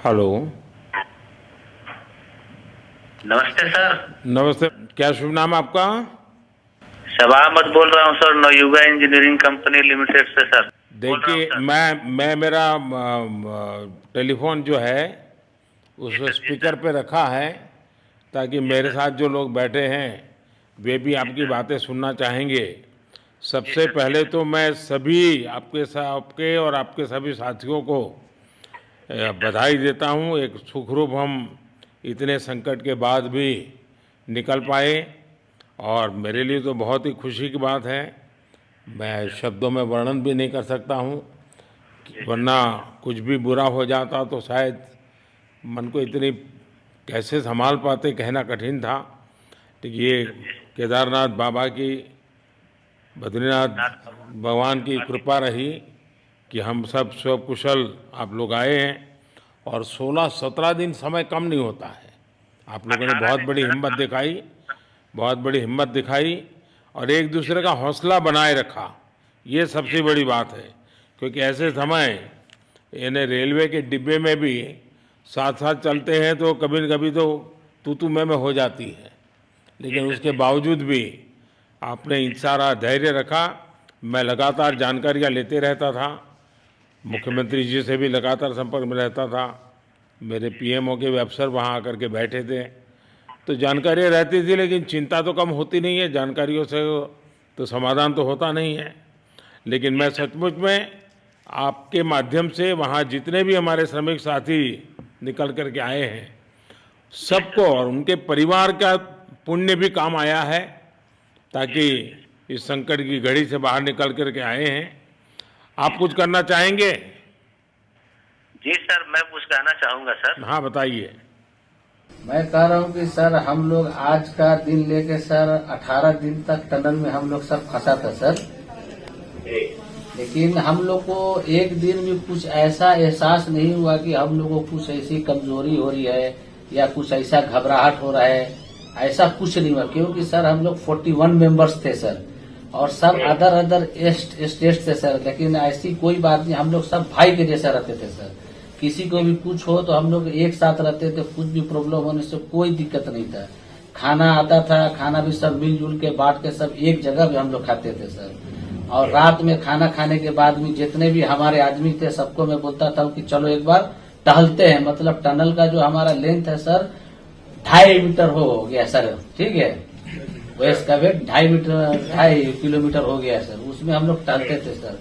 Hello. नमस्ते sir. नमस्ते। क्या शुभ नाम आपका? शबा अहमद बोल रहा हूँ sir, Navayuga engineering company limited से सर। बोल रहा हूँ देखिए, सर। मैं मेरा टेलीफोन जो है उस जी सर, जी स्पीकर सर। पे रखा है ताकि जी मेरे सर। साथ जो लोग बैठे हैं वे भी जी आपकी सर। बातें सुनना चाहेंगे। जी सबसे सर, जी पहले सर। तो मैं सभी आपके और आपके सभी साथियों को जी सर। बधाई देता हूँ। एक सुखरूप हम इतने संकट के बाद भी निकल जी सर। पाए और जी मेरे लिए तो बहुत ही खुशी की बात है। मैं सर। शब्दों में वर्णन भी नहीं कर सकता हूँ, जी सर। वरना कुछ भी बुरा हो जाता तो शायद मन को इतनी कैसे संभाल पाते कहना कठिन था। तो जी ये सर। जी सर। केदारनाथ बाबा की, बद्रीनाथ नाथ बाबा। भगवान की बाकी। कृपा रही कि हम सब स्वकुशल आप लोग आए हैं। और 16-17 दिन समय कम नहीं होता है। आप लोगों ने 18 बहुत दिन बड़ी सर। हिम्मत दिखाई, बहुत बड़ी हिम्मत दिखाई और एक जी दूसरे का सर। हौसला बनाए रखा। ये जी सबसे सर। बड़ी बात है, क्योंकि जी ऐसे सर। समय यानी रेलवे के डिब्बे में भी साथ साथ जी चलते हैं तो कभी न कभी तो तू मैं हो जाती है, जी लेकिन सर। उसके जी सर। बावजूद भी आपने जी सर। सारा धैर्य रखा। मैं लगातार जानकारियाँ लेते रहता था, जी सर। मुख्यमंत्री जी से भी लगातार संपर्क में रहता था, मेरे जी सर। पीएमओ के भी अफसर वहाँ आकर के बैठे थे, तो जानकारियाँ रहती थी, लेकिन चिंता तो कम होती नहीं है। जानकारियों से तो समाधान तो होता नहीं है। लेकिन जी मैं सर। सचमुच में आपके माध्यम से वहाँ जितने भी हमारे श्रमिक साथी निकल कर के आए हैं, जी सबको सर। और उनके परिवार का पुण्य भी काम आया है, जी ताकि सर। इस संकट की घड़ी से बाहर निकल कर के आए हैं। आप जी कुछ सर। करना चाहेंगे? जी सर, मैं कुछ कहना चाहूँगा सर। हाँ, बताइए। मैं कह रहा हूँ कि सर हम लोग आज का दिन लेके सर 18 दिन तक टनल में हम लोग सब फंसा था सर। लेकिन हम लोग को एक दिन भी कुछ ऐसा एहसास नहीं हुआ कि हम लोग को कुछ ऐसी कमजोरी हो रही है या कुछ ऐसा घबराहट हो रहा है। ऐसा कुछ नहीं हुआ, क्योंकि सर हम लोग 41 मेंबर्स थे सर, और सब अदर स्टेट से सर। लेकिन ऐसी कोई बात नहीं, हम लोग सब भाई के जैसा रहते थे सर। किसी को भी कुछ हो तो हम लोग एक साथ रहते थे, कुछ भी प्रॉब्लम होने से कोई दिक्कत नहीं था। खाना आता था, खाना भी सब मिलजुल के बांट के सब एक जगह भी हम लोग खाते थे सर। और रात में खाना खाने के बाद भी जितने भी हमारे आदमी थे सबको मैं बोलता था कि चलो एक बार टहलते हैं। मतलब टनल का जो हमारा लेंथ है सर 2.5 मीटर हो गया सर, ठीक है। वेस्ट का वेट 2.5 किलोमीटर हो गया सर। उसमें हम लोग टहलते थे सर।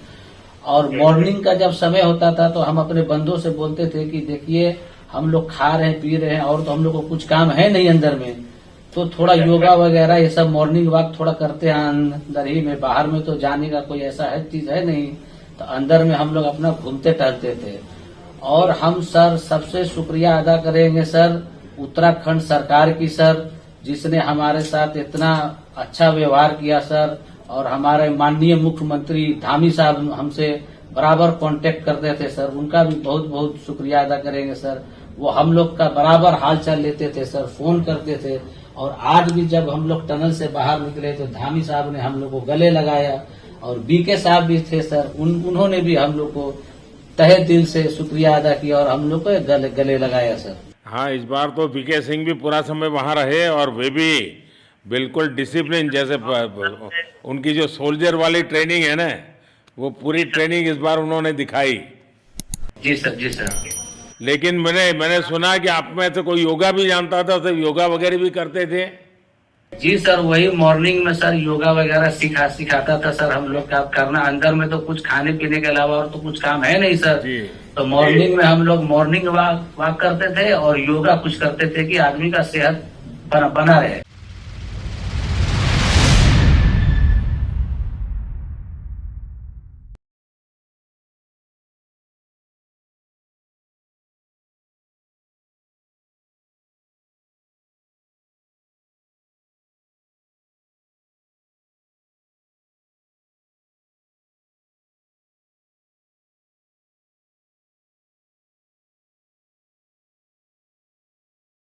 और मॉर्निंग का जब समय होता था तो हम अपने बंदों से बोलते थे कि देखिए हम लोग खा रहे हैं पी रहे हैं और तो हम लोग को कुछ काम है नहीं अंदर में, तो थोड़ा योगा वगैरह ये सब मॉर्निंग वॉक थोड़ा करते हैं अंदर ही में। बाहर में तो जाने का कोई ऐसा है चीज है नहीं, तो अंदर में हम लोग अपना घूमते टहलते थे। और हम सर सबसे शुक्रिया अदा करेंगे सर उत्तराखंड सरकार की सर, जिसने हमारे साथ इतना अच्छा व्यवहार किया सर। और हमारे माननीय मुख्यमंत्री धामी साहब हमसे बराबर कांटेक्ट करते थे सर, उनका भी बहुत बहुत शुक्रिया अदा करेंगे सर। वो हम लोग का बराबर हाल चाल लेते थे सर, फोन करते थे। और आज भी जब हम लोग टनल से बाहर निकले तो धामी साहब ने हम लोग को गले लगाया, और बीके साहब भी थे सर, उन्होंने भी हम लोग को तहे दिल से शुक्रिया अदा किया और हम लोग को गले लगाया सर। हाँ, इस बार तो वीके सिंह भी पूरा समय वहाँ रहे और वे भी बिल्कुल डिसिप्लिन, जैसे उनकी जो सोल्जर वाली ट्रेनिंग है ना, वो पूरी ट्रेनिंग इस बार उन्होंने दिखाई। जी सर। जी सर। लेकिन मैंने सुना कि आप में तो कोई योगा भी जानता था, तो योगा वगैरह भी करते थे। जी सर, वही मॉर्निंग में सर योगा वगैरह सिखाता था सर हम लोग का करना। अंदर में तो कुछ खाने पीने के अलावा और तो कुछ काम है नहीं सर। जी। तो मॉर्निंग में हम लोग मॉर्निंग वॉक करते थे और योगा कुछ करते थे कि आदमी का सेहत बना रहे।